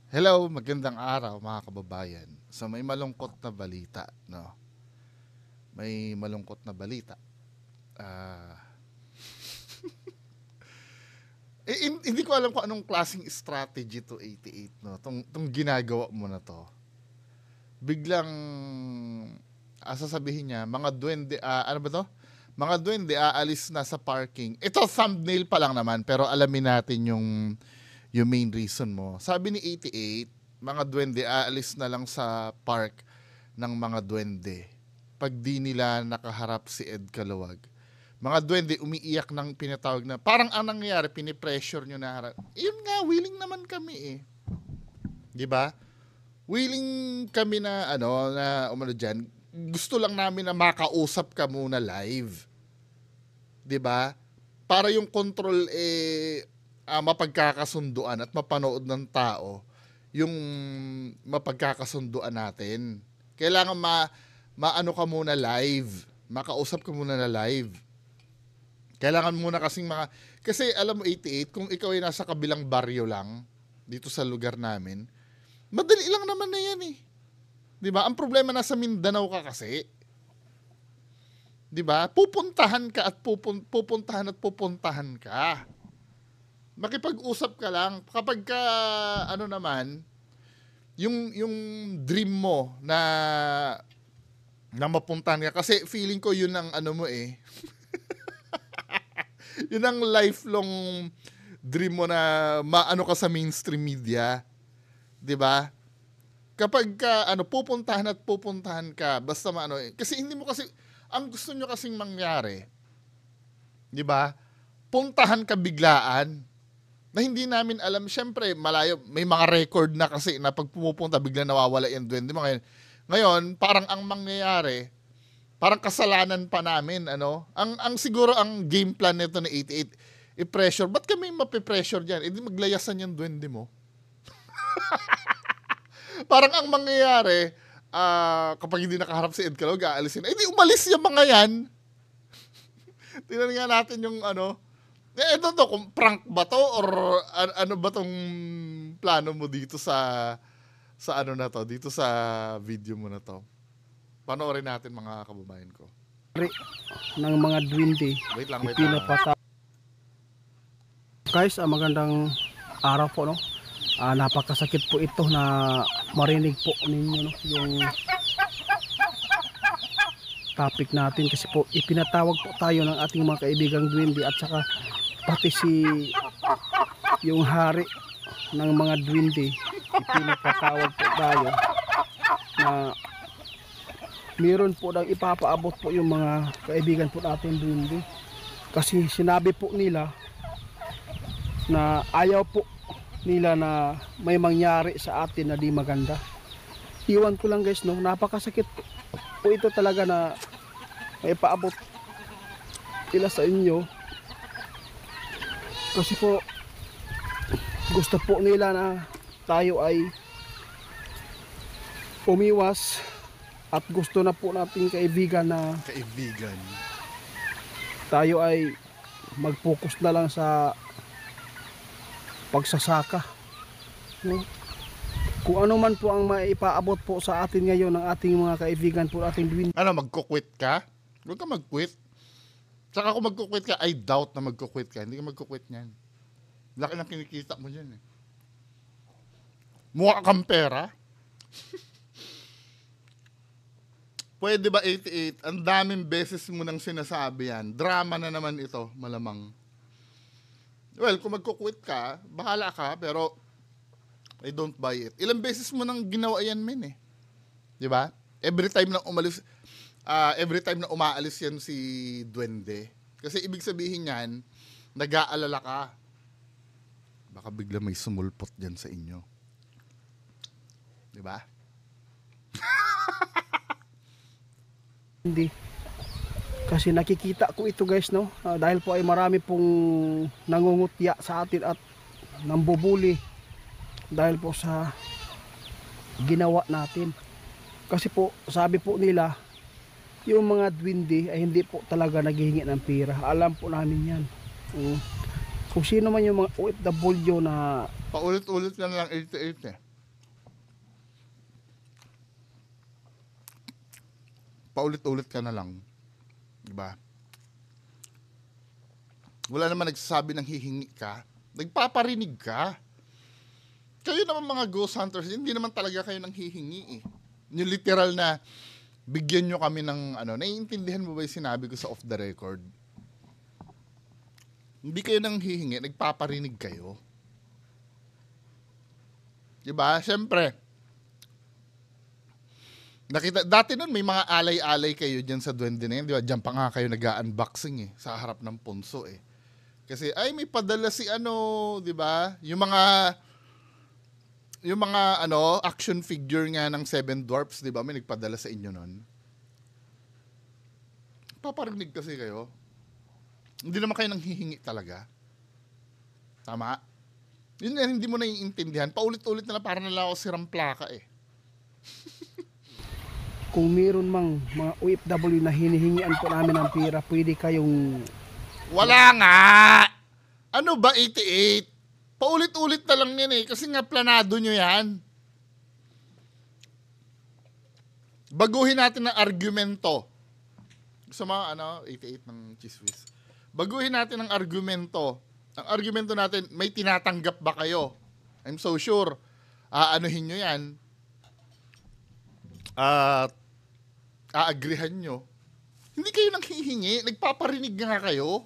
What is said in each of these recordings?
Hello, magandang araw mga kababayan. So may malungkot na balita, no? May malungkot na balita. Ah, hindi ko alam kung anong klaseng strategy to 88, no? Tong ginagawa mo na to. Biglang sasabihin niya, mga duwende, ano ba to? Mga duwende aalis na sa parking. Ito thumbnail pa lang naman, pero alamin natin yung main reason mo. Sabi ni 88, mga duwende aalis na lang sa park ng mga duwende pag di nila nakaharap si Ed Caluwag. Mga duwende umiiyak ng pinatawag na parang ang nangyayari, pinipressure nyo na harap. Yun nga, willing naman kami eh. Di ba? Willing kami na umano dyan. Gusto lang namin na makausap ka muna live. Di ba? Para yung control mapagkakasunduan at mapanood ng tao yung mapagkakasunduan natin. Kailangan maano ka muna live. Makausap ka muna na live. Kailangan muna kasi alam mo 88, kung ikaw ay nasa kabilang baryo lang dito sa lugar namin, madali lang naman na yan eh. 'Di ba? Ang problema nasa Mindanao ka kasi. 'Di ba? Pupuntahan ka at pupuntahan ka. Makipag-usap ka lang kapag ka naman yung dream mo na mapuntahan ka kasi feeling ko yun ang mo eh. Yun ang lifelong dream mo na maano ka sa mainstream media. 'Di ba? Kapag ka pupuntahan ka basta kasi hindi mo kasi ang gusto nyo kasing mangyari. 'Di ba? Puntahan ka biglaan na hindi namin alam. Syempre, malayo, may mga record na kasi na pag pumupunta bigla nawawala yung duwende mo. Ngayon, parang ang mangyayari, parang kasalanan pa namin, Ang siguro ang game plan nito na 88, i-pressure. Ba't kami mapipressure diyan? Hindi maglayasan yung duwende mo. Parang ang mangyayari, kapag hindi nakaharap si Ed Caluwag, aalisin. Hindi umalis yung mga yan. Tingnan nga natin yung ito to, kung prank ba to or ano ba tong plano mo dito sa dito sa video mo na to. Panoorin natin mga kababayan ko. Ng mga duwende. Wait lang. Guys, magandang araw po, no? Napakasakit po ito na marinig po ninyo, no? Yung topic natin kasi po ipinatawag po tayo ng ating mga kaibigang duwende at saka pati yung hari ng mga duwende, ipinatawag po tayo na meron po nang ipapaabot po yung mga kaibigan po natin duwende kasi sinabi po nila na ayaw po nila na may mangyari sa atin na di maganda. Iwan ko lang guys, no, napakasakit po ito talaga na may paabot nila sa inyo kasi po gusto po nila na tayo ay umiwas at gusto na po nating kaibigan tayo ay mag-focus na lang sa pagsasaka, no? Kung ano man po ang maipaabot po sa atin ngayon ng ating mga kaibigan po ating duwende. Magko-quit ka? Huwag ka mag-quit. Saka kung magko-quit ka, I doubt na magko-quit ka. Hindi ka magko-quit niyan. Laki ng kinikita mo dyan eh. Mukha kang pera. Pwede ba 88? Ang daming beses mo nang sinasabi yan. Drama na naman ito, malamang. Well, kung magko-quit ka, bahala ka, pero I don't buy it. Ilang beses mo nang ginawa yan, men eh. Di ba? Every time na umaalis yan si Duwende. Kasi ibig sabihin yan, nag-aalala ka. Baka bigla may sumulpot dyan sa inyo. Di ba? Hindi. Kasi nakikita ko ito guys, no? Dahil po ay marami pong nangungutya sa atin at nambubuli dahil po sa ginawa natin. Kasi po sabi po nila yung mga duwende ay hindi po talaga naghihingi ng pera. Alam po namin yan. Kung sino man yung mga OFW na paulit-ulit na lang 88 eh. paulit-ulit ka na lang. Diba? Wala naman nagsasabi ng hihingi ka. Nagpaparinig ka. Kayo naman mga ghost hunters, hindi naman talaga kayo nang hihingi eh. Yung literal na bigyan nyo kami ng naiintindihan mo ba yung sinabi ko sa off the record? Hindi kayo nang hihingi, nagpaparinig kayo. Diba? Siyempre, dati nun may mga alay-alay kayo dyan sa duwende na yun, diba? Diyan pa nga kayo nag-unboxing eh, sa harap ng punso eh. Kasi, may padala si diba? Yung mga action figure nga ng Seven Dwarfs, diba? May nagpadala sa inyo nun. Paparinig kasi kayo. Hindi naman kayo nang hihingi talaga. Tama? Yun na, hindi mo naiintindihan. Paulit-ulit na para na lang ako sirang plaka eh. Kung meron mang mga OFW na hinihingian po namin ng pera, pwede kayong... Wala nga! Ano ba 88? Paulit-ulit na lang yan eh. Kasi nga planado nyo yan. Baguhin natin ang argumento. Gusto mo 88 ng Cheese Whiz. Baguhin natin ang argumento. Ang argumento natin, may tinatanggap ba kayo? I'm so sure. Aanuhin nyo yan. Aagrihan nyo. Hindi kayo nang hihingi. Nagpaparinig nga kayo.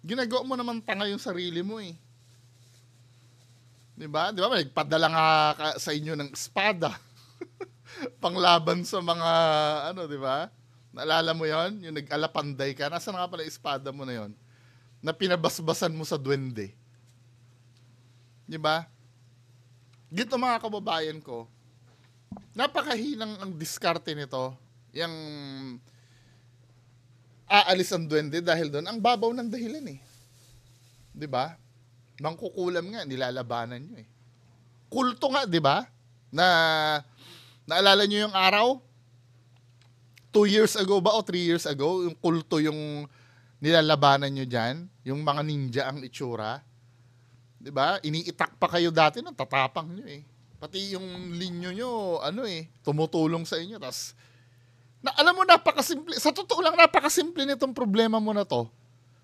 Ginagawa mo naman tanga yung sarili mo eh. Diba? Diba? Nagpadala nga sa inyo ng espada. Panglaban sa mga, diba? Naalala mo yon? Yung nag-alapanday ka. Nasaan nga pala espada mo na yon? Na pinabasbasan mo sa duwende. Diba? Gito mga kababayan ko, napakahinang ang diskarte nito. Yung aalis ang duwende dahil doon, ang babaw ng dahilan eh. Diba? Mangkukulam nga, nilalabanan nyo eh. Kulto nga, diba? Naalala nyo yung araw? 2 years ago ba o 3 years ago, yung kulto yung nilalabanan nyo dyan, yung mga ninja ang itsura. Diba? Iniitak pa kayo dati nung tatapang nyo eh. Pati yung linyo nyo, tumutulong sa inyo. Tas, alam mo, napakasimple. Sa totoo lang, napakasimple nitong problema mo na to.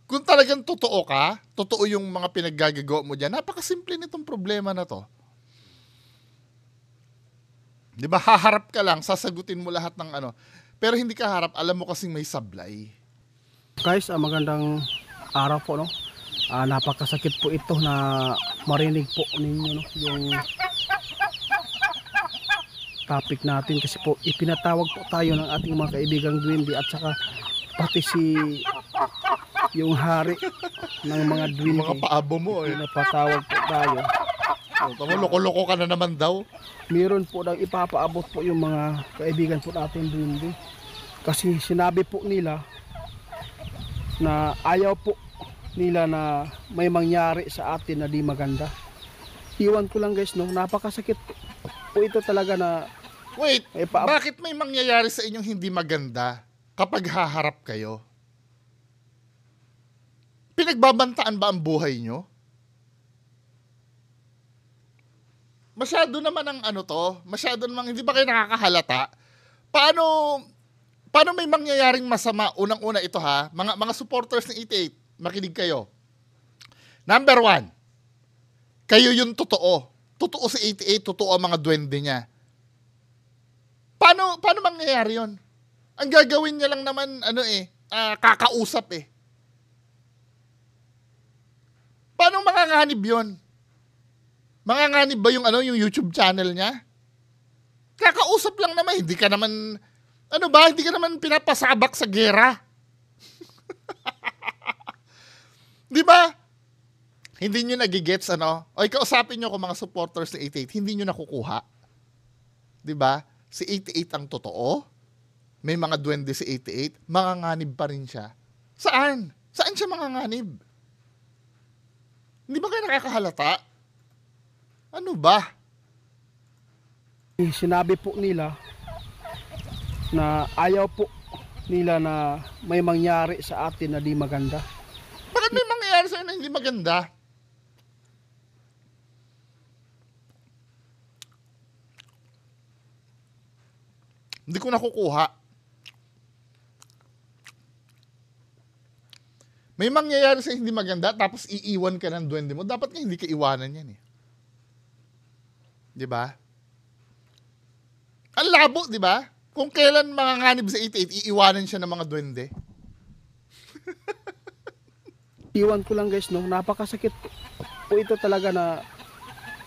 Kung talagang totoo ka, totoo yung mga pinaggagawa mo dyan, napakasimple nitong problema na to. Diba? Haharap ka lang, sasagutin mo lahat ng Pero hindi ka harap, alam mo kasing may sablay. Guys, magandang araw po, no? Napakasakit po ito na marinig po ninyo, no? Yung topic natin kasi po ipinatawag po tayo ng ating mga kaibigang duwende at saka pati yung hari ng mga duwende. Mga paabo mo eh. Pinapatawag po tayo. Tama, loko-loko ka na naman daw. Meron po daw ipapaabot po yung mga kaibigan po natin duwende. Kasi sinabi po nila na ayaw po nila na may mangyari sa atin na di maganda. Iwan ko lang guys, no, napakasakit po ito talaga na... Wait, bakit may mangyayari sa inyong hindi maganda kapag haharap kayo? Pinagbabantaan ba ang buhay nyo? Masyado naman ang masyado naman, hindi ba kayo nakakahalata? Paano may mangyayaring masama? Unang-una ito ha, mga supporters ng 88, makinig kayo. Number 1, kayo yung totoo. Totoo si 88, totoo ang mga duwende niya. Paano mangyayari yon? Ang gagawin niya lang naman, kakausap eh. Paano manganganib yon? Manganganib ba yung YouTube channel niya? Kakausap lang naman, hindi ka naman, hindi ka naman pinapasabak sa gera. Di ba? Hindi nyo nagigets, o kausapin nyo kung mga supporters ni 88, hindi nyo nakukuha. Di ba? Si 88 ang totoo. May mga duwende si 88, manganganib pa rin siya. Saan? Saan siya manganganib? Hindi ba kayo nakakahalata? Ano ba? Sinabi po nila na ayaw po nila na may mangyari sa atin na di maganda. Bakit may mangyayari sa na hindi maganda? Hindi ko nakukuha. May mangyayari sa hindi maganda, tapos iiwan ka ng duwende mo. Dapat nga hindi ka iwanan yan eh. Di ba? Ang labo, di ba? Kung kailan manganganib sa 88, iiwanan siya ng mga duwende. Iwan ko lang guys, no, napakasakit po ito talaga na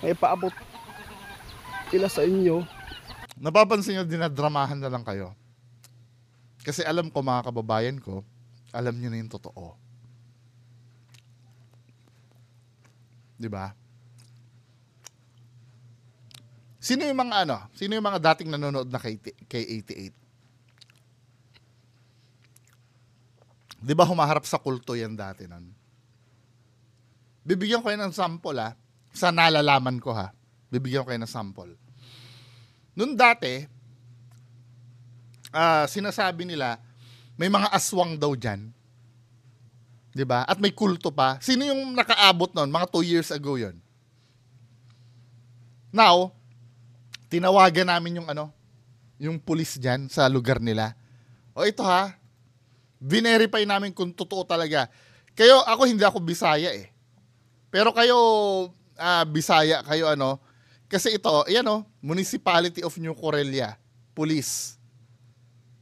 may paabot sila sa inyo. Napapansin nyo, dinadramahan na lang kayo. Kasi alam ko mga kababayan ko, alam nyo na yung totoo. Diba? Sino yung mga Sino yung mga dating nanonood na kay 88? Di ba humaharap sa kulto yan dati nun? Bibigyan ko kayo ng sample sa nalalaman ko Bibigyan ko kayo ng sample. Noon dati, sinasabi nila, may mga aswang daw dyan. Diba? At may kulto pa. Sino yung nakaabot noon? Mga 2 years ago yon. Now, tinawagan namin yung pulis dyan sa lugar nila. O ito verify namin kung totoo talaga. Hindi ako Bisaya eh. Pero kayo, Bisaya, kayo kasi ito, Municipality of New Corellia, Police.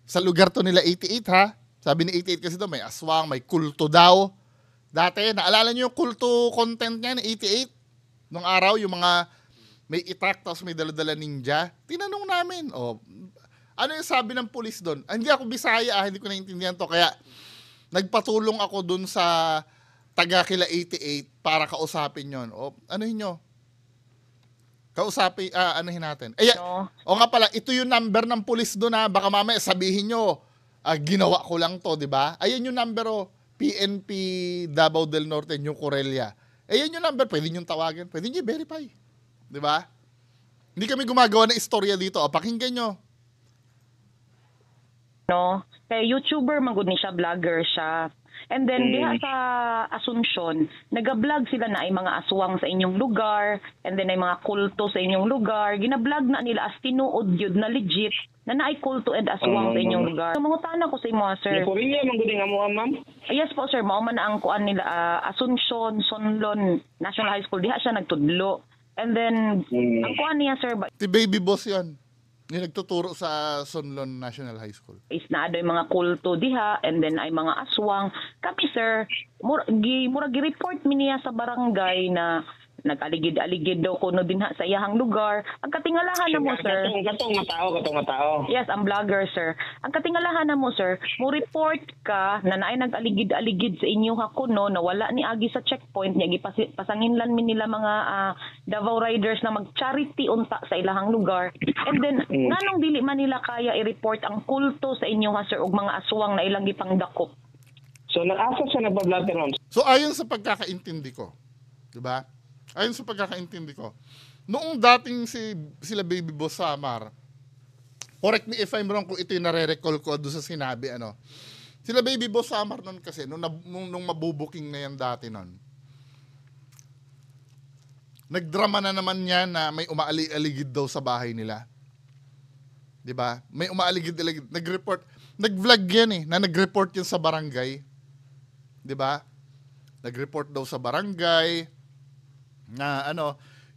Sa lugar to nila 88 Sabi ni 88 kasi may aswang, may kulto daw. Dati, naalala nyo yung kulto content niya ni 88? Nung araw, yung mga may itak, tapos may daladala ninja. Tinanong namin, ano yung sabi ng pulis doon? Hindi ako Bisaya, hindi ko naintindihan to. Kaya, nagpatulong ako doon sa taga kila 88 para kausapin yon. Anuhin nyo? Kausapin, anuhin natin. O nga pala, ito yung number ng pulis doon Baka mamaya sabihin nyo, ginawa ko lang to, di ba? Ayan yung number PNP Davao del Norte, New Corellia. Ayan yung number, pwede nyo tawagan, pwede nyo verify. Di ba? Hindi kami gumagawa ng istorya dito. Pakinggan nyo. Kaya YouTuber, magud ni siya, vlogger siya. And then, diha sa Asuncion, nag-vlog sila na ay mga aswang sa inyong lugar, and then ay mga kulto sa inyong lugar. Gina-vlog na nila as tinuod yun na legit, na naay kulto and aswang sa inyong lugar. So, mangutana ko sa imo, sir. Korea, mangguding amo, ma'am? Yes po, sir. Mao man na ang kuan nila, Asuncion, Sonlon, National High School. Diha siya nagtudlo. And then, ang kuan niya, sir, Si Baby Boss yan. Yung nagtuturo sa Sonlon National High School. Is na adoy mga kulto diha, and then ay mga aswang. Kami, sir, murag gi-report mi niya sa barangay na nag-aligid-aligid daw kuno dinha sa iyahang lugar. Ang katingalahan na mo, sir. Katong matao. Yes, ang vlogger, sir. Ang katingalahan na mo, sir, mo report ka na naay nag-aligid-aligid sa inyo kuno na wala ni agi sa checkpoint niya gipasanginlan mi nila mga Davao Riders na mag-charity unta sa ilahang lugar. And then nganong dili man nila kaya i-report ang kulto sa inyo sir ug mga aswang na ilang gipangdakop. So nag-asa siya nagpa-blatter ron. So ayon sa pagkakaintindi ko, 'di ba? Ayon sa pagkakaintindi ko, noong dating sila Baby Boss Samar, correct me if I'm wrong kung ito yung nare-recall ko doon sa sinabi, sila Baby Boss Samar noon kasi, nung mabubuking na yan dati noon, nagdrama na naman yan na may umaalig-aligid daw sa bahay nila. Diba? May umaaligid-aligid. Nag-vlog yan na nag-report yan sa barangay. Diba? Nag-report daw sa barangay, na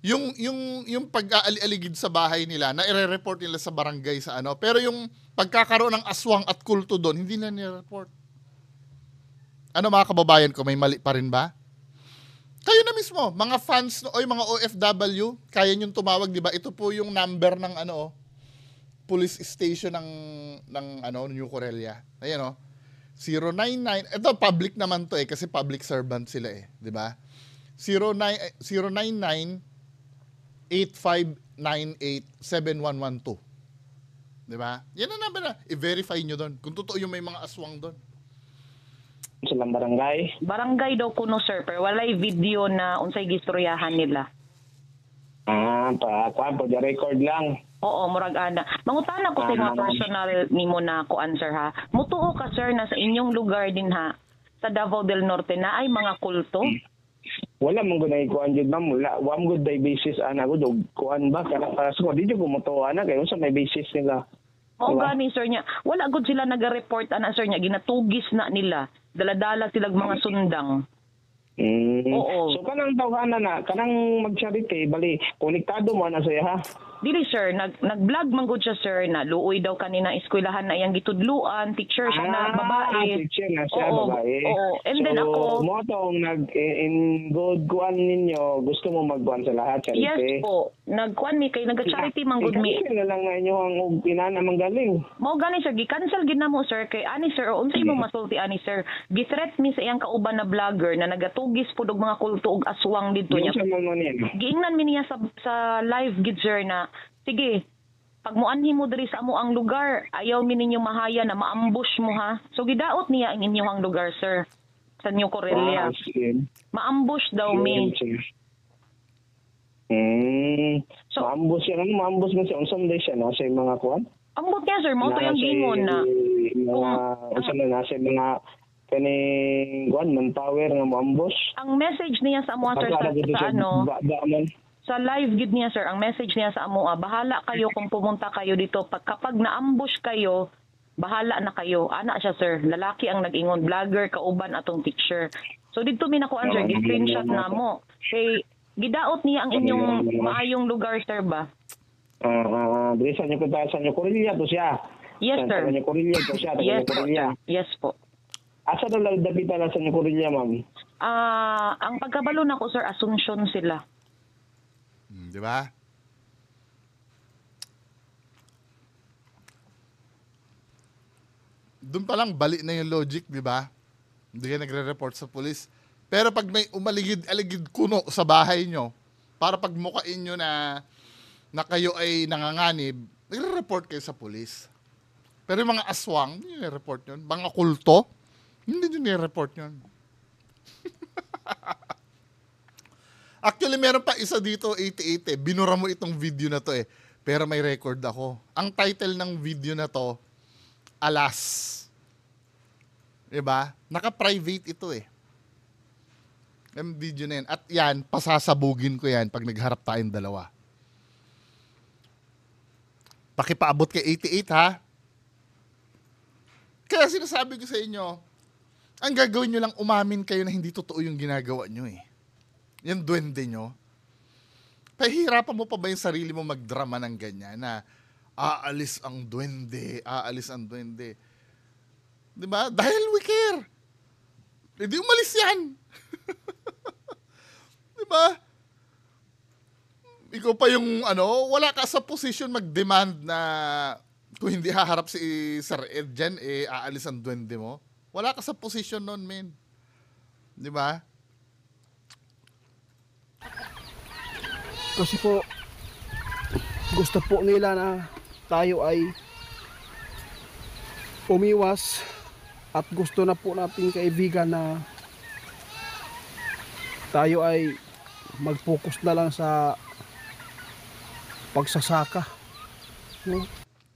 yung pag-aligid sa bahay nila na i-report nila sa barangay sa pero yung pagkakaroon ng aswang at kulto doon hindi na ni-report. Mga kababayan ko, may mali pa rin ba? Kayo na mismo, mga fans o mga OFW, kaya nyo tumawag, di ba? Ito po yung number ng police station ng New Corellia. Ayan 099, ito public naman to kasi public servant sila di ba? 099-8598-7112. Diba? Yan ang number na. I-verify nyo doon. Kung totoo yung may mga aswang doon. Sa lang barangay? Barangay daw kuno, sir. Pero walay video na unsay gistoryahan nila. Po, the record lang. Oo, murag ana. Mangutana ko sa mga personal nimo na kuan, sir Mutuo ka, sir, na sa inyong lugar din sa Davao del Norte na ay mga kulto? Wala mong gunay kuan jud ma'am, wa mo gud basis ana gud kuan ba kana para sa di jud ko moto ana kay unsa may basis nila. O Diba? gani sir niya, wala gud sila nag-report ana sir niya, ginatugis na nila. Dala-dala silang mga sundang. Oo. So kanang tawhanan na, kanang mag-charity, bali, konektado mo na siya ha. Dili sir, nag-vlog man gud siya sir na luoy daw kanina eskwelahan na iyang gitudluan, teacher siya na babae. Teacher na siya, Oo, babae. oo. And so, then ako, mo tong in good kuan ninyo, gusto mo magkuan sa lahat, charity. yes po, nagkuan mi kay nag-charity man gud mi. Ikaw na lang na inyo ang pinana manggaling. Mao gani sir, gi-cancel gid namo sir kay ani sir, o unsay mo masulti ani sir. Gi-threat mi sa iyang kauban na vlogger na nagatugis pud og mga kulto og aswang didto Yung niya. sa mga niya. Giingnan mi niya sa live gid sir na sige, pag muanhi mo diri sa amo ang lugar, ayaw mi ninyo mahaya na maambush mo ha. So gidaot niya ang inyong lugar sir sa New Corellia. Maambush daw mi. So- Maambos siya, maambos mo siya, unsam day siya, nasa yung mga kuan? Ambot niya sir, mao to yung gingon na Mga, unsam na nasa yung mga kaning kuan, manpower nga maambos. ang message niya sa amo sir sa ano, sa live gid niya sir, ang message niya sa amo, bahala kayo kung pumunta kayo dito. Kapag na-ambush kayo, bahala na kayo. Ana siya sir, lalaki ang nag-ingon, vlogger kauban atong teacher. So dito mi nakuan sir, gi-screenshot na mo. Kay gidaot niya ang inyong maayong lugar sir ba? Dili sa inyo Corilla to siya. Yes sir. Sa inyo Corilla to siya, sa Yes inyo po. Corilla. Yes po. Asa daw lang dapita sa inyo Corilla, ma'am? Ang pagkabalo nako sir, Asuncion sila. Di ba? Doon pa lang bali na yung logic, di ba? Hindi ka nagre-report sa pulis. Pero pag may umaligid-aligid kuno sa bahay nyo, para pagmukain nyo na kayo ay nanganganib, nagre-report kayo sa pulis. Pero yung mga aswang, hindi nyo report yun. Mga kulto, hindi nyo nire-report yun. Actually, meron pa isa dito, 88 eh. Binura mo itong video na to eh. Pero may record ako. Ang title ng video na to, Alas. Diba? Naka-private ito eh. Yung video na yan. At yan, pasasabugin ko yan pag nagharap tayong dalawa. Pakipaabot kay 88 ha. Kaya sinasabi ko sa inyo, ang gagawin nyo lang, umamin kayo na hindi totoo yung ginagawa nyo eh. Yung duwende nyo. Pahihirapan mo pa ba yung sarili mo magdrama ng ganyan na aalis ang duwende, aalis ang duwende. Diba? Dahil we care. Hindi umalis yan. Diba? Ikaw pa yung wala ka sa position mag-demand na kung hindi haharap si Sir Ed dyan, aalis ang duwende mo. Wala ka sa position nun, men. Diba? Kasi po gusto po nila na tayo ay umiwas at gusto na po nating kaibigan na tayo ay mag-focus na lang sa pagsasaka. No?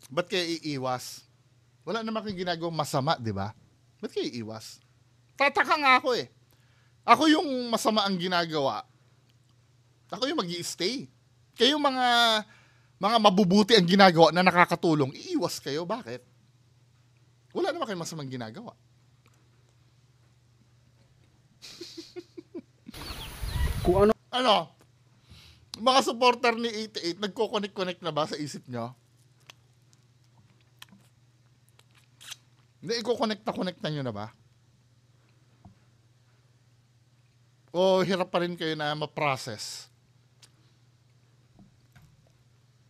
Ba't kayo iiwas? Wala naman kayong ginagawang masama, di ba? Ba't kayo iiwas? Tataka nga ako eh. Ako yung masama ang ginagawa. Ako yung mag-i-stay. Kayo mga mabubuti ang ginagawa na nakakatulong, iiwas kayo. Bakit? Wala naman kayong masamang ginagawa. Kung Ano? Mga supporter ni 88, nagko-connect na ba sa isip nyo? Hindi, i-connect na nyo na ba? O hirap pa rin kayo na ma-process?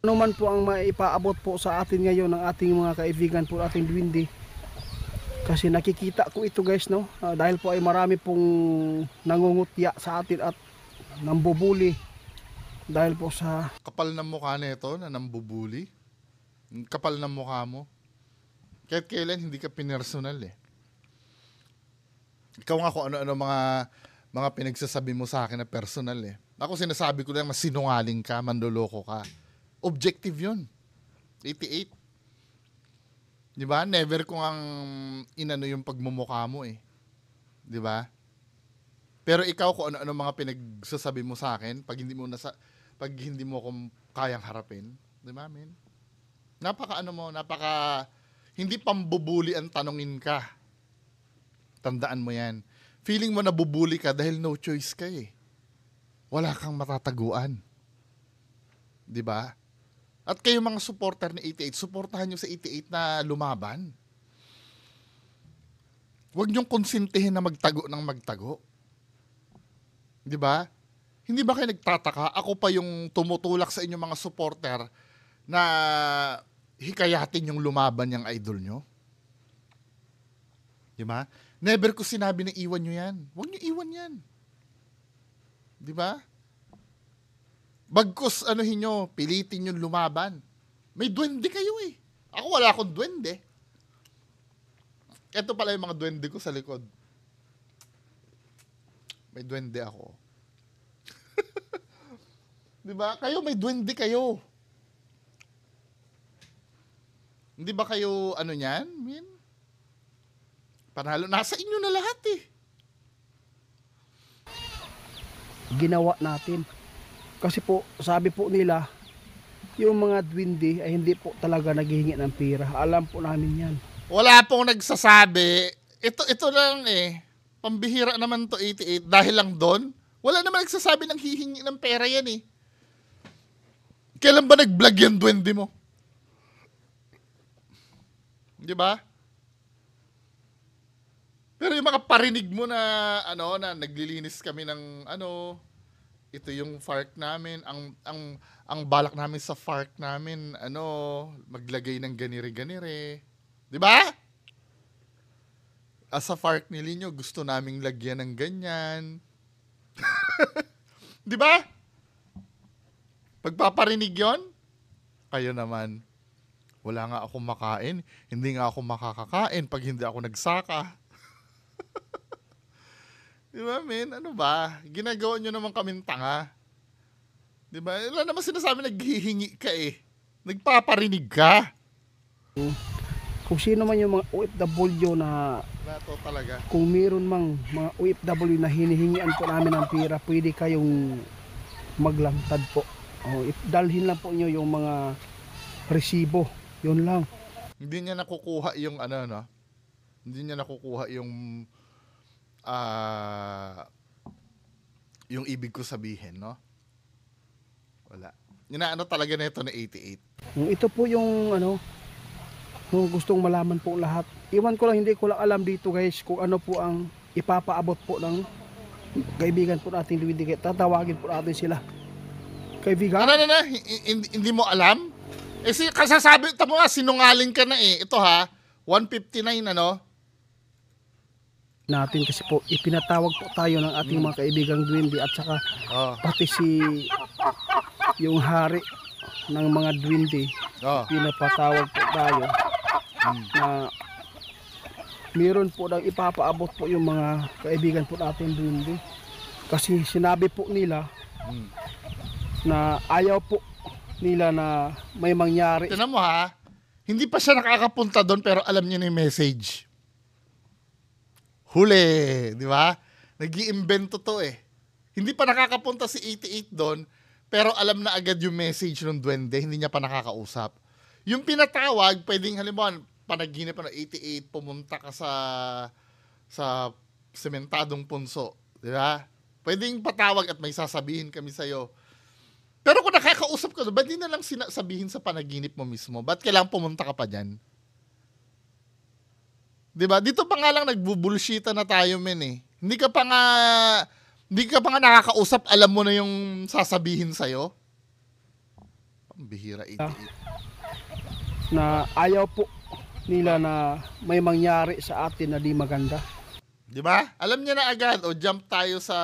ano man po ang maipaabot po sa atin ngayon ng ating mga kaibigan po, ating Dwindi. Kasi nakikita ko ito guys, no? Dahil po ay marami pong nangungutya sa atin at nambubuli. Dahil po sa Kapal ng mukha nito na nambubuli. Kapal ng mukha mo. Kahit kailan hindi ka pinersonal eh. Ikaw nga kung ano-ano mga pinagsasabi mo sa akin na personal eh. Ako sinasabi ko lang mas sinungaling ka, mandoloko ka. Objective yun. 88. Di ba? Never ko ang inano yung pagmumukha mo eh. Di ba? Pero ikaw kung ano-ano mga pinagsasabi mo sa akin, pag hindi mo ko kayang harapin, di ba, men? Napaka ano mo, napaka hindi pambubuli ang tanungin ka. Tandaan mo yan. Feeling mo nabubuli ka dahil no choice ka eh. Wala kang matataguan. 'Di ba? At kayo mga supporter ni 88, suportahan nyo sa 88 na lumaban. Huwag nyong konsintihin na magtago ng magtago. 'Di ba? Hindi ba kayo nagtataka? Ako pa yung tumutulak sa inyong mga supporter na hikayatin yung lumaban yung idol nyo. 'Di ba? Never ko sinabi na iwan nyo yan. Huwag nyo iwan yan. 'Di ba? Bagkus anuhin nyo, pilitin yung lumaban. May duwende kayo eh. Ako wala akong duwende. Ito pala yung mga duwende ko sa likod. May duwende ako. 'Di ba? Kayo may duwende kayo. Hindi ba kayo ano niyan? Panalo nasa inyo na lahat eh. Ginawa natin. Kasi po, sabi po nila, yung mga duwende ay hindi po talaga naghihingi ng pera. Alam po namin yan. Wala pong nagsasabi. Ito lang eh. Pambihira naman to 88 dahil lang doon. Wala naman nagsasabi ng hihingi ng pera yan eh. Kailan ba nag-vlog yan duwende mo? 'Di ba? Pero yung mga parinig mo na ano na naglilinis kami ng ano, ito yung fark namin, ang balak namin sa fark namin, ano, maglagay ng ganire-ganire. 'Di ba? Sa fark ni Linyo, gusto naming lagyan ng ganyan. 'Di ba? Pagpaparinig 'yon, kayo naman. Wala nga akong makain, hindi nga ako makakakain pag hindi ako nagsaka. Di ba, men? Ano ba? Ginagawa nyo naman kaming tanga. Di ba? Wala naman sinasabi naghihingi ka eh. Nagpaparinig ka. Kung sino man yung mga OFW na Wala to talaga. kung meron mang mga OFW na hinihingian po namin ng pera, pwede kayong maglamtad po. Dalhin lang po nyo yung mga resibo. Yun lang. Hindi niya nakukuha yung ano, no? Hindi niya nakukuha yung ibig ko sabihin, no? Wala. Inaano talaga nito na 88. Ito po yung ano, kung gustong malaman po lahat. Iwan ko lang, hindi ko lang alam dito guys kung ano po ang ipapaabot po ng kaibigan po natin Luigi. Tatawagin po natin sila. Kaibigan? Ano. Hindi mo alam? Eh, kasasabi, tamo nga, sinungaling ka na eh. Ito ha, 159 ano? Natin kasi po, ipinatawag po tayo ng ating mga kaibigang duwende at saka pati si yung hari ng mga duwende. Pinapatawag po tayo na meron po nang ipapaabot po yung mga kaibigan po natin duwende. Kasi sinabi po nila na ayaw po nila na may mangyari. Tignan mo ha, hindi pa siya nakakapunta doon pero alam niya na yung message. Huli, di ba? Nag-iimbento to eh. Hindi pa nakakapunta si 88 doon pero alam na agad yung message ng duwende, hindi niya pa nakakausap. Yung pinatawag, pwedeng halimbawa, panaginip na 88, pumunta ka sa sementadong punso. Di ba? Pwedeng patawag at may sasabihin kami sa'yo. Pero kung nakakausap ka doon, ba't di na lang sabihin sa panaginip mo mismo? Ba't kailangan pumunta ka pa dyan? Diba? Dito pa nga lang nagbubullshita na tayo, men eh. Hindi ka pa nga nakakausap, alam mo na yung sasabihin sa'yo. Pambihira 88. Na ayaw po nila na may mangyari sa atin na di maganda. Diba? Alam niya na agad. O jump tayo sa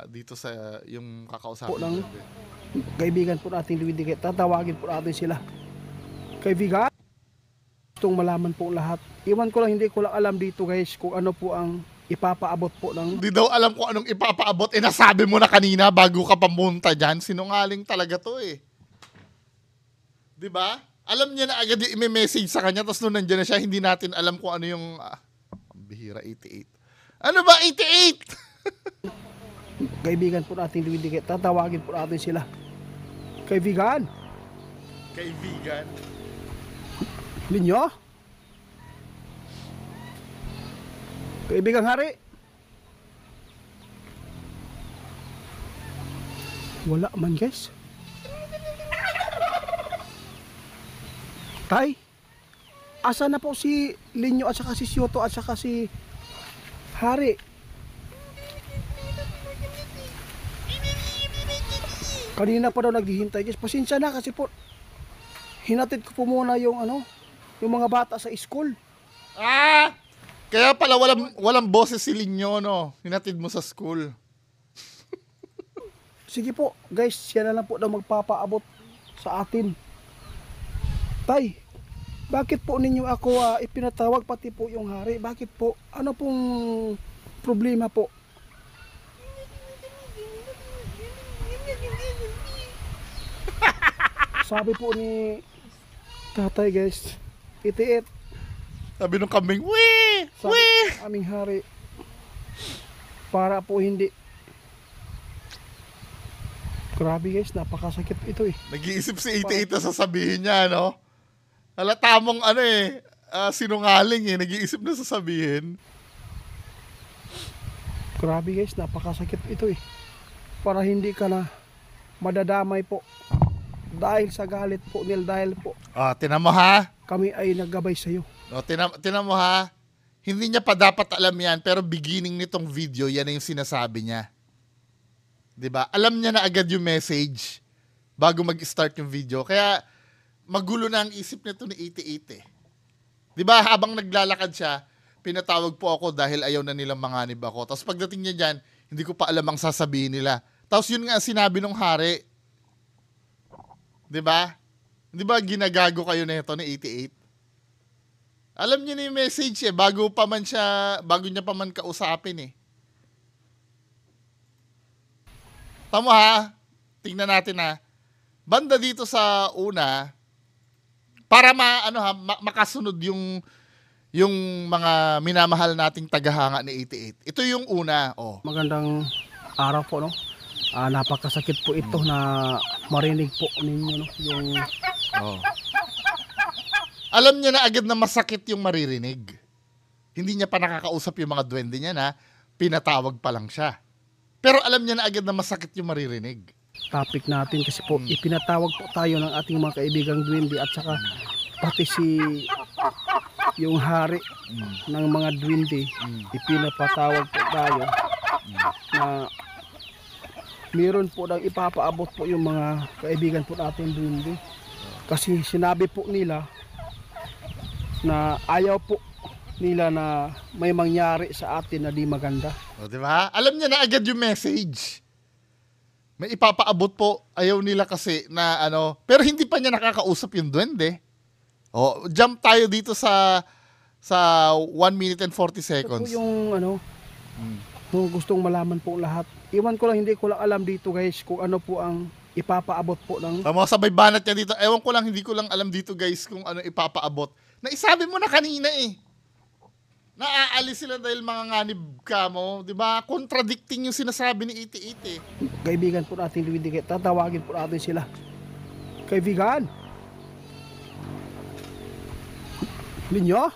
dito sa yung kakausapin Po lang. Kaibigan po natin Luigi, tatawagin po natin sila. Kaibigan, gustong malaman po lahat. Iwan ko lang, hindi ko lang alam dito guys kung ano po ang ipapaabot po ng... Hindi daw alam kung anong ipapaabot. Nasabi mo na kanina bago ka pamunta dyan. Sinungaling talaga to eh. Diba? Alam niya na agad yung i-message sa kanya tapos nung nandiyan na siya, hindi natin alam kung ano yung... Bihira 88. Ano ba 88? Kaibigan po natin Luigi, tatawagin po natin sila. Kaibigan, Kaibigan. Linyo? Kaibigang hari? Wala man guys. Tay, asa na po si Linyo at saka si Syoto at saka si Hari? Kanina pa daw naghihintay guys. Pasensya na kasi po hinatid ko po muna yung yung mga bata sa school. Ah! Kaya pala walang boses si Linyo, no? Hinatid mo sa school. Sige po, guys, siya na lang po daw magpapaabot sa atin. Tay, bakit po ninyo ako ipinatawag pati po yung hari? Bakit po? Ano pong problema po? Sabi po ni tatay guys, itiit. Sabi nung kambing, wee! Sabi Wee! ng aming hari, para po hindi. Grabe guys, napakasakit ito eh. Nag-iisip si Ite-Ite sasabihin niya, no? Halata mong sinungaling eh. Nag-iisip na sasabihin. Grabe guys, napakasakit ito eh. Para hindi ka na madadamay po. Dahil sa galit po nil, dahil po Oh, tinan mo ha? kami ay naggabay sa iyo. Oh, tinan mo ha? Hindi niya pa dapat alam yan, pero beginning nitong video, yan na yung sinasabi niya. 'Di ba? Alam niya na agad yung message bago mag-start yung video. Kaya magulo na ang isip nito ni Ite-Ite. 'Di ba? Habang naglalakad siya, pinatawag po ako dahil ayaw na nilang manganib ako. Tapos pagdating niya diyan, hindi ko pa alam ang sasabihin nila. Tapos yun nga sinabi nung hari. 'Di ba? Hindi ba ginagago kayo nito ni Ite-Ite? Alam niya na yung message eh, bago niya pa man kausapin eh. Tama ha? Tingnan natin ha. Banda dito sa una, para makasunod yung mga minamahal nating tagahanga ni 88. Ito yung una, oh. Magandang araw po, no? Napakasakit po ito na marinig po ninyo, no? Yung Alam niya na agad na masakit yung maririnig. Hindi niya pa nakakausap yung mga duwende niya na pinatawag pa lang siya. Pero alam niya na agad na masakit yung maririnig. topic natin kasi po ipinatawag po tayo ng ating mga kaibigang duwende at saka pati yung hari ng mga duwende, ipinapatawag po tayo na meron po nang ipapaabot po yung mga kaibigan po natin duwende. Kasi sinabi po nila na ayaw po nila na may mangyari sa atin na di maganda. O, di ba? Alam niya na agad yung message. May ipapaabot po. Ayaw nila kasi na pero hindi pa niya nakakausap yung duwende. O, jump tayo dito sa 1 minute and 40 seconds. Ito po yung kung gustong malaman po lahat. Iwan ko lang, hindi ko lang alam dito guys kung ano po ang ipapaabot po ng Tama, sabay banat niya dito. Ewan ko lang, hindi ko lang alam dito guys kung ano ipapaabot. Naisabi mo na kanina eh. Naaalis sila dahil mga nganib ka mo. Diba? Contradicting yung sinasabi ni Ite-Ite. kaibigan po natin duwende. Tatawagin po natin sila. Kaibigan! Linyo?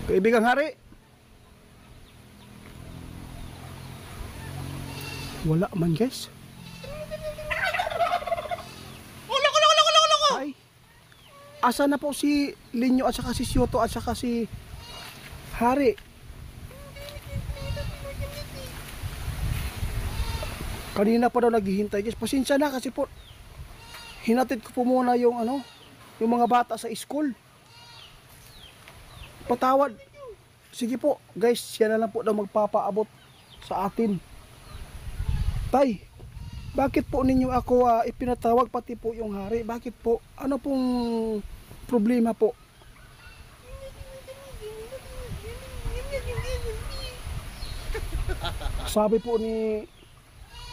Kaibigang hari? Wala man guys. Ay, asa na po si Linyo at saka si Syoto at saka si Hari? Kanina pa daw naghihintay guys. Pasensya na kasi po hinatid ko po muna yung yung mga bata sa school. Patawad. Sige po guys, siya na lang po daw magpapaabot sa atin. Tay, bakit po ninyo ako ipinatawag pati po yung hari? Bakit po? Ano pong problema po? Sabi po ni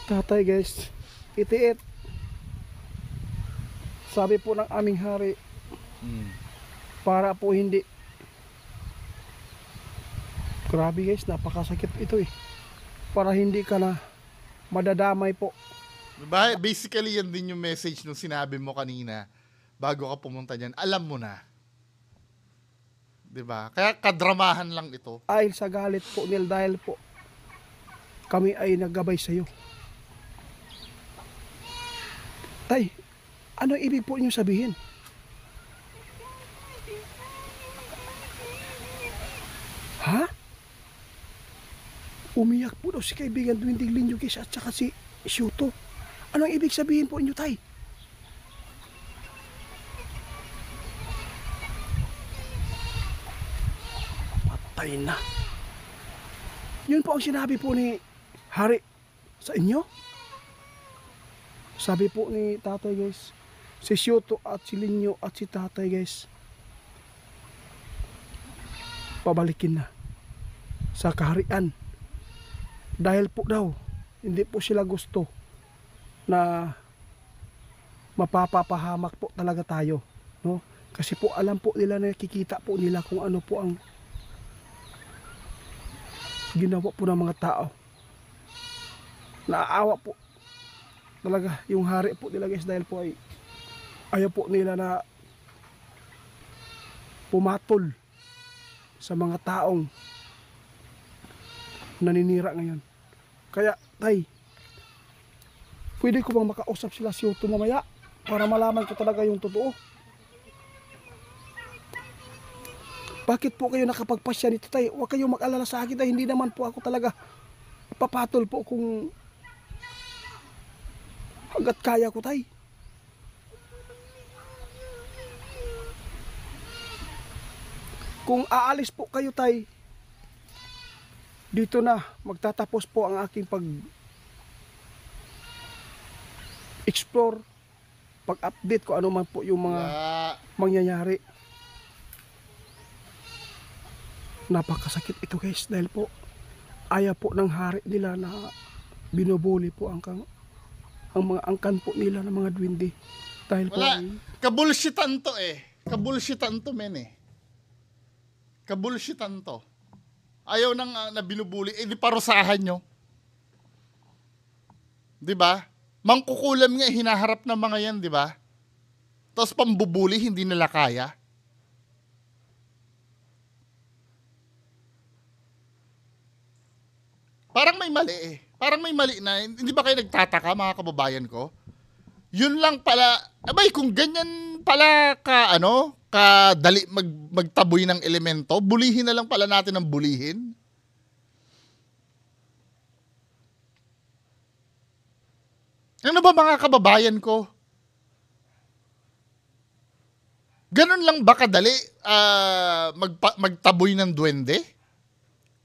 tatay guys, itiit. Sabi po ng aming hari, para po hindi. Grabe guys, napakasakit ito eh. Para hindi ka na madadamay po. Diba? Basically, yan din yung message nung sinabi mo kanina bago ka pumunta dyan. Alam mo na. Diba? Kaya kadramahan lang ito. Dahil sa galit po nil, dahil po kami ay naggabay sa iyo. Tay, ano ibig po niyo sabihin? Ha? Umiyak po daw si kaibigan Dwinding Linyugis at saka si Shuto. Anong ibig sabihin po inyo, Tay? Patay na. Yun po ang sinabi po ni Hari sa inyo. Sabi po ni Tatay, guys, si Shuto at si Linyo at si Tatay, guys, pabalikin na sa kaharian. Dahil po daw, hindi po sila gusto na mapapapahamak po talaga tayo, no? Kasi po alam po nila, nakikita po nila kung ano po ang ginawa po ng mga tao. Naaawa po talaga yung hari po nila, guys, dahil po ay ayaw po nila na pumatol sa mga taong naninira ngayon. Kaya, Tay, pwede ko bang makausap sila si Shuto mamaya para malaman ko talaga yung totoo? Bakit po kayo nakapagpasya nito, Tay? Huwag kayong mag-alala sa akin, Tay. Hindi naman po ako talaga papatol po kung hanggat kaya ko, Tay. Kung aalis po kayo, Tay, dito na magtatapos po ang aking pag-explore, pag-update ko ano man po yung mga mangyayari. Napakasakit ito, guys, dahil po ayaw po ng hari nila na binubuli po ang mga angkan po nila ng mga dwindi. Dahil po kabulshitan to eh. Kabulshitan to, men eh. Kabulshitan to. Ayaw nang na binubuli, eh di parusahan nyo. Di ba? Mangkukulam nga, hinaharap ng mga yan, di ba? Tapos pambubuli, hindi nila kaya. Parang may mali eh. Parang may mali na, hindi ba kayo nagtataka, mga kababayan ko? Yun lang pala, abay, kung ganyan pala kadali magtaboy ng elemento, bulihin na lang pala natin ng bulihin. Ano ba, mga kababayan ko? Ganun lang ba kadali magtaboy ng duwende?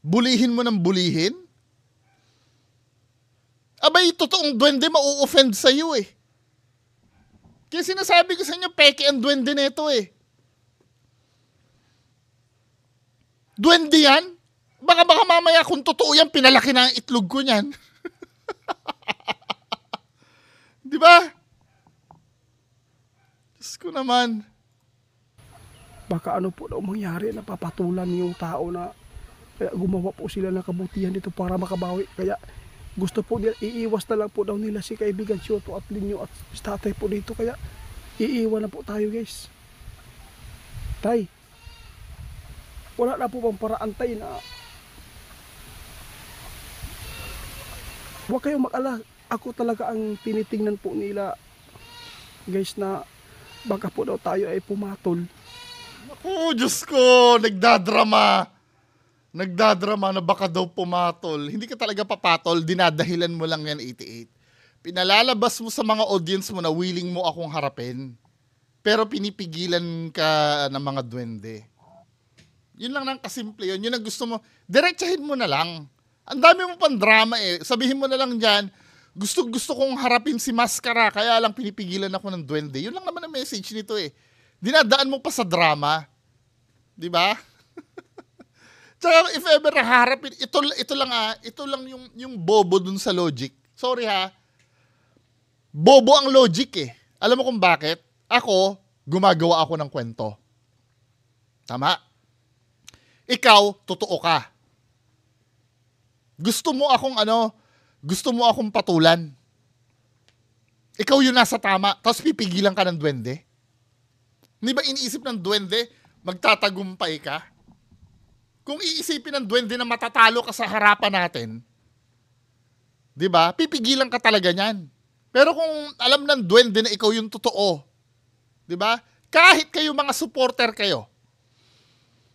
Bulihin mo ng bulihin? Abay, totoong duwende mau-offend sa iyo eh. Kaya sinasabi ko sa inyo, peke ang duwende nito eh. Duwende yan? Baka mamaya kung totoo yan, pinalaki na ang itlog ko niyan. Di ba? Diyos ko naman. Baka ano po daw mangyari, napapatulan yung tao na kaya gumawa po sila ng kabutihan dito para makabawi. Kaya gusto po nila, iiwas na lang po daw nila si kaibigan Shuto at Linyo at Tatay po dito. Kaya iiwan na po tayo, guys. Tay, wala na po bang paraan, Tay, na huwag kayong mag-ala. Ako talaga ang tinitingnan po nila, guys, na baka po daw tayo ay pumatol. Oh, Diyos ko, nagdadrama na baka daw pumatol. Hindi ka talaga papatol, dinadahilan mo lang yan, 88. Pinalalabas mo sa mga audience mo na willing mo akong harapin, pero pinipigilan ka ng mga duwende. Yun lang nang kasimple yun. Yun ang gusto mo, diretsahin mo na lang. Ang dami mo pang drama eh. Sabihin mo na lang dyan, gusto kong harapin si Maskara, kaya lang pinipigilan ako ng duwende. Yun lang naman ang message nito eh. Dinadaan mo pa sa drama. Di ba? Tsaka if ever harapin, ito lang yung bobo dun sa logic. Sorry ha. Bobo ang logic eh. Alam mo kung bakit? Ako, gumagawa ako ng kwento. Tama? Ikaw, totoo ka. Gusto mo akong patulan. ikaw yung nasa tama, tapos pipigilan ka ng duwende? Hindi ba iniisip ng duwende, magtatagumpay ka? Kung iisipin ng duwende na matatalo ka sa harapan natin, di ba? Pipigilan ka talaga niyan. Pero kung alam ng duwende na ikaw yung totoo, di ba? Kahit kayo mga supporter kayo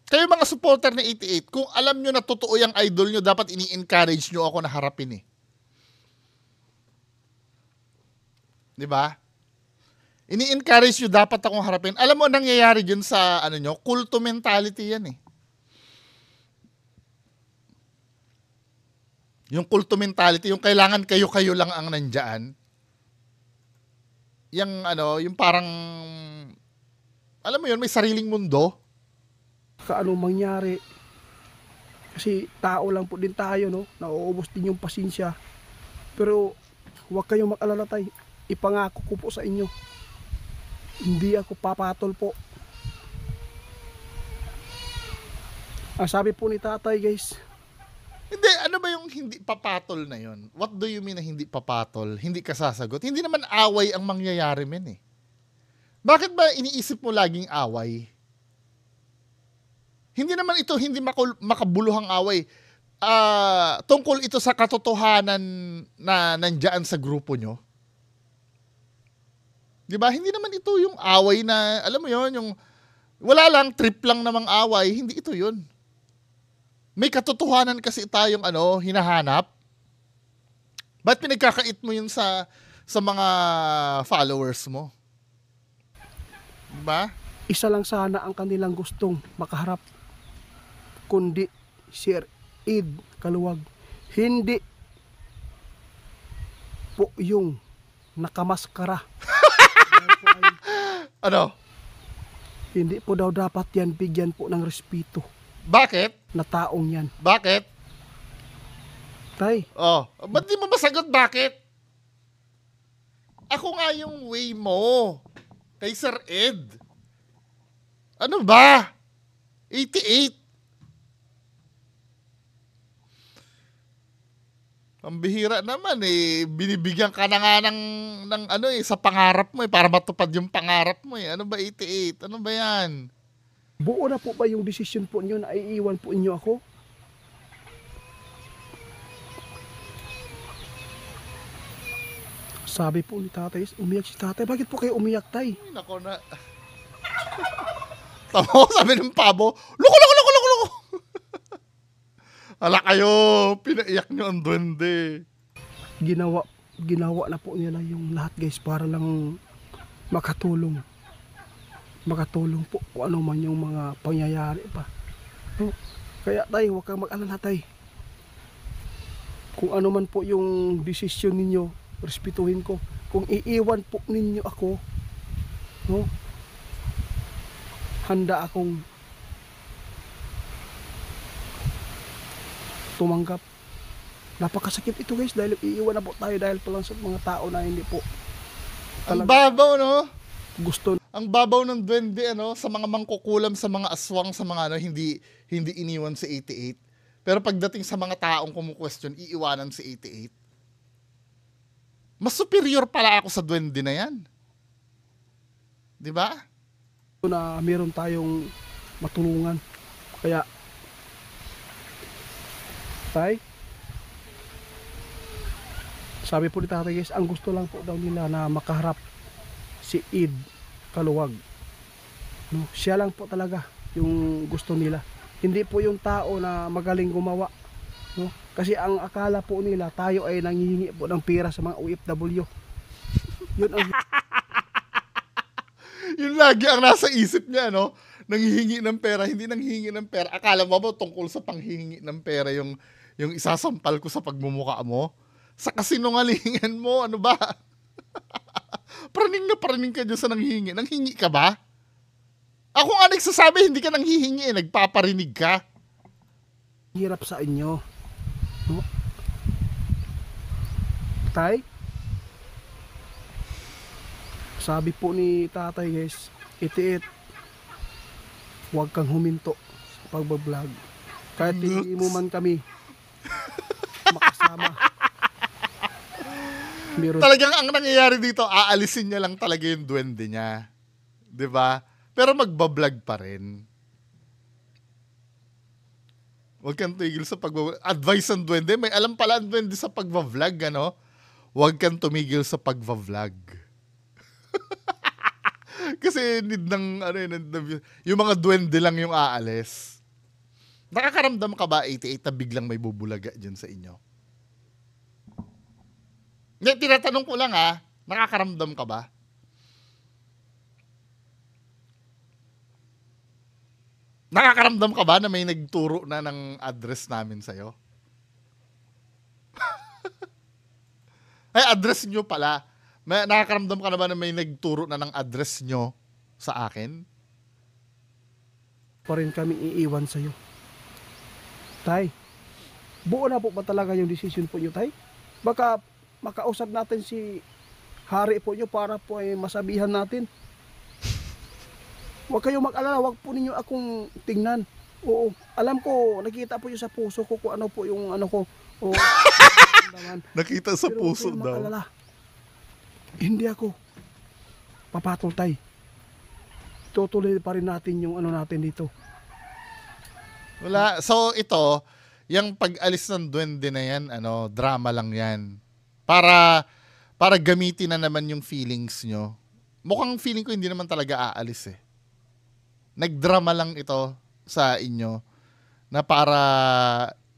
mga supporter ng 88, kung alam nyo na totoo yung idol nyo, dapat ini-encourage nyo ako na harapin eh. Di ba? Ini-encourage nyo dapat akong harapin. Alam mo, nangyayari dyan sa, kulto mentality yan eh. Yung kulto mentality, yung kailangan kayo-kayo lang ang nandyan. Yung parang, alam mo yun, may sariling mundo. Kaano mangyari. Kasi tao lang po din tayo, no? Nauubos din yung pasensya. Pero huwag kayong mag-alala, tay. Ipangako ko po sa inyo. Hindi ako papatol po. Ang sabi po ni tatay, guys. Hindi, ano ba yung hindi papatol na yon? What do you mean na hindi papatol? Hindi ka sasagot? Hindi naman away ang mangyayari, men eh. Bakit ba iniisip mo laging away? Hindi naman ito, hindi makabuluhang away. Tungkol ito sa katotohanan na nandyan sa grupo nyo. Diba? Hindi naman ito yung away na, alam mo yon, yung wala lang, trip lang namang away. Hindi ito yun. May katotohanan kasi tayong hinahanap. Ba't pinagkakait mo yun sa mga followers mo? Diba? Isa lang sana ang kanilang gustong makaharap. Kundi Sir Ed Kaluwag. Hindi po yung nakamaskara. Ano? Hindi po daw dapat yan bigyan po ng respeto. Bakit? Na taong yan. Bakit? Tay. Oh, ba't di mo masagot bakit? Ako nga yung way mo. Kay Sir Ed. Ano ba? 88. Ang bihira naman eh. Binibigyan ka na nga ng sa pangarap mo eh. Para matupad yung pangarap mo eh. Ano ba 88? Ano ba yan? Buo na po ba yung desisyon po niyo na iiwan po inyo ako? Sabi po ni tatay, umiyak si tatay. Bakit po kayo umiyak, tay? Ay, nako na. Tama, sabi ng pabo, loko. Ala kayo, pinaiyak nyo ang duwende. Ginawa na po nila yung lahat, guys, para lang makatulong. Makatulong po kung ano man yung mga pangyayari pa. No? Kaya tay, huwag kang mag-alala, tay. Kung ano man po yung desisyon ninyo, respetuhin ko. Kung iiwan po ninyo ako, no? Handa akong tumanggap. Napakasakit ito, guys, dahil iiwan na po tayo dahil pa lang sa mga tao na hindi po Ang babaw, no? gusto. Ang babaw ng duwende, sa mga mangkukulam, sa mga aswang, sa mga hindi iniwan si 88. Pero pagdating sa mga taong kumu-question, iiwanan si 88. Mas superior pala ako sa duwende na yan. Di ba? Na meron tayong matulungan. Kaya tay, sabi po ni tatay, guys, ang gusto lang po daw nila na makaharap si Ed Kaluwag. No, siya lang po talaga yung gusto nila. Hindi po yung tao na magaling gumawa. No? Kasi ang akala po nila tayo ay nanghihingi po ng pera sa mga OFW. Yun ang Yun lagi ang nasa isip niya, no? Nanghihingi ng pera, hindi nanghihingi ng pera. Akala mo ba tungkol sa panghihingi ng pera yung isasampal ko sa pagmumukha mo? Sa kasinungalingan mo, ano ba? Praning na praning ka dyan sa nanghihingi. Nanghingi ka ba? Ako nga nagsasabi, hindi ka nanghihingi, nagpaparinig ka. hirap sa inyo. No? Tay, sabi po ni tatay, guys, itiit, huwag kang huminto sa pagbablog. Kahit hindi mo man kami makasama. Meron. Talagang ang nangyayari dito, aalisin niya lang talaga yung duwende niya. 'Di ba? Pero magbablog pa rin. Huwag kang tigil sa pag-vlog. Advice ng duwende, may alam pala ang duwende sa pag-vlog, ano? Huwag kang tumigil sa pag-vlog. Kasi need ng, ano yun, yung mga duwende lang yung aalis. Nakakaramdam ka ba, 88, na biglang may bubulaga dyan sa inyo? Hindi, tinatanong ko lang nakakaramdam ka ba? Nakakaramdam ka ba na may nagturo na ng address namin sa'yo? Ay, address nyo pala. Nakakaramdam ka na ba na may nagturo na ng address nyo sa akin? Pa rin kami iiwan sa'yo. Tay, buo na po ba talaga yung decision po nyo, Tay? Baka makausap natin si hari po nyo para po ay masabihan natin. Huwag kayong mag-alala, huwag po ninyo akong tingnan. Oo, alam ko, nakita po yun sa puso ko kung ano po yung ano ko. Oo, Nakita sa pero puso huwag kayong daw. mag-alala. Hindi ako papatol, Tay. Tutuloy pa rin natin yung ano natin dito. Wala. So, ito, yung pag-alis ng duwende na yan, drama lang yan. Para gamitin na naman yung feelings nyo. Mukhang feeling ko hindi naman talaga aalis eh. Nagdrama lang ito sa inyo na para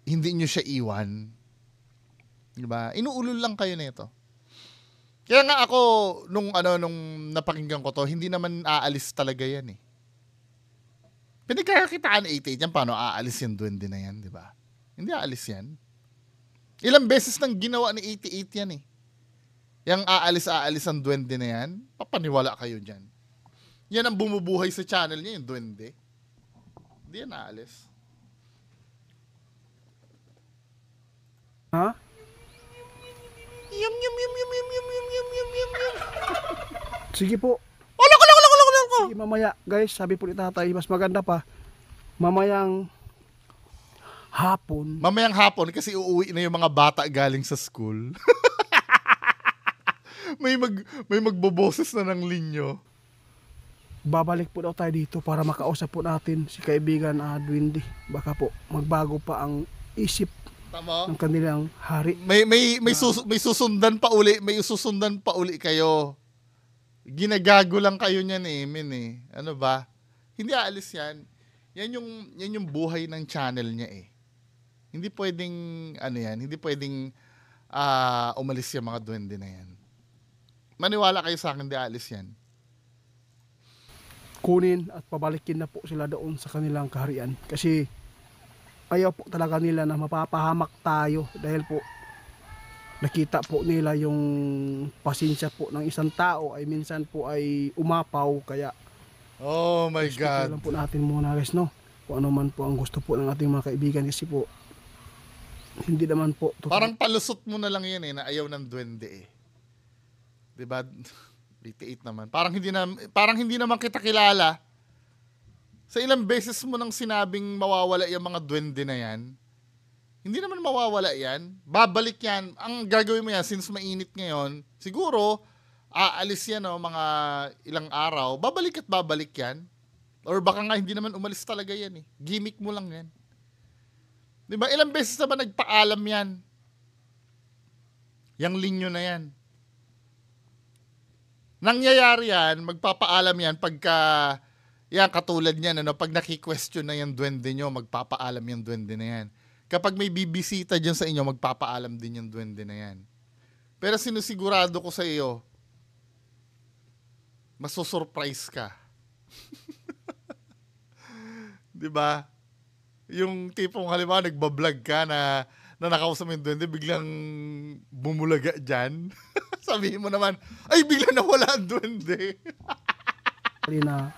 hindi nyo siya iwan. Diba? Inuulol lang kayo nito. Kaya nga ako, nung napakinggan ko to, hindi naman aalis talaga yan eh. Pinagkakakitaan 88 yan, paano aalis yung duwende na yan, di ba? Hindi aalis yan. Ilang beses nang ginawa ni 88 yan eh. Yang aalis ang duwende na yan, papaniwala kayo dyan. Yan ang bumubuhay sa channel niya, yung duwende. Hindi yan aalis. Ha? Yum, yum, yum, yum, yum, yum, yum, yum, yum, yum, yum. Sige po. Wala ko. Sige, mamaya, guys, sabi po ni tatay, mas maganda pa, mamayang hapon. Mamayang hapon kasi uuwi na yung mga bata galing sa school. may magboboses na ng linyo. Babalik po daw tayo dito para makausap po natin si kaibigan Dwindi. Baka po magbago pa ang isip Tama? ng kanilang hari. May susundan pa uli kayo. Ginagago lang kayo niyan eh. Ano ba? Hindi aalis yan. Yan yung buhay ng channel niya eh. Hindi pwedeng hindi pwedeng umalis yung mga duwende na yan. Maniwala kayo sa akin, hindi aalis yan. Kunin at pabalikin na po sila doon sa kanilang kaharian. Kasi ayaw po talaga nila na mapapahamak tayo dahil po nakita po nila yung pasensya po ng isang tao ay minsan po ay umapaw. Kaya Oh my respecto God. lang po natin muna, guys, no? Kung ano man po ang gusto po ng ating mga kaibigan, kasi po hindi naman po Parang palusot mo na lang yan na ayaw ng duwende eh. Diba? 88 naman. Parang hindi naman kita kilala. Sa ilang beses mo nang sinabing mawawala yung mga duwende na yan, hindi naman mawawala yan. Babalik yan. Ang gagawin mo yan, since mainit ngayon, siguro, aalis yan mga ilang araw, babalik yan. Or baka nga hindi naman umalis talaga yan eh. Gimmick mo lang yan. Diba? Ilang beses naman nagpaalam yan. Yang linyo na yan. Nangyayari yan, magpapaalam yan pagka, yan katulad niyan, pag naki-question na yung duwende nyo, magpapaalam yung duwende na yan. Kapag may bibisita dyan sa inyo, magpapaalam din yung duwende na yan. Pero sinusigurado ko sa iyo, masusurprise ka. Diba? Yung tipong halimbawa, nagbablog ka na nakausap mo yung duwende, biglang bumulaga dyan. Sabihin mo naman, ay bigla nawala ang duwende. na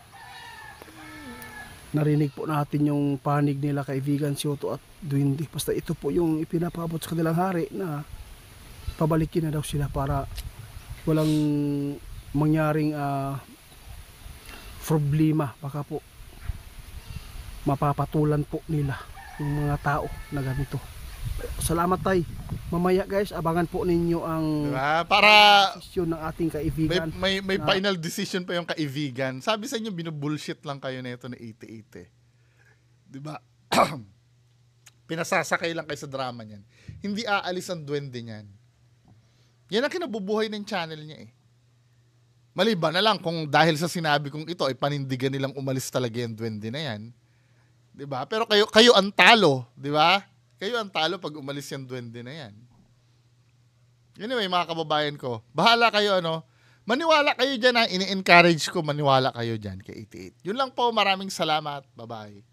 narinig po natin yung panig nila kaibigan si Otto at Dwindi. Basta ito po yung ipinapabot sa kanilang hari na pabalikin na daw sila para walang mangyaring problema. Baka po mapapatulan po nila yung mga tao na ganito. Salamat tay. Mamaya guys, abangan po ninyo ang Diba? Para desisyon ng ating may, kaibigan. may final decision pa yung kaibigan. Sabi sa inyo, binubullshit lang kayo na ito na 88 eh. Diba? Pinasasakay lang kayo sa drama niyan. Hindi aalis ang duwende niyan. Yan ang kinabubuhay ng channel niya eh. Maliban na lang kung dahil sa sinabi kong ito ay panindigan nilang umalis talaga yung duwende na yan. 'Di ba? Pero kayo ang talo, 'di ba? Kayo ang talo pag umalis yung duwende na yan. Anyway, mga kababayan ko, bahala kayo maniwala kayo diyan, ini-encourage ko maniwala kayo diyan kay 88. Yun lang po, maraming salamat. Bye-bye.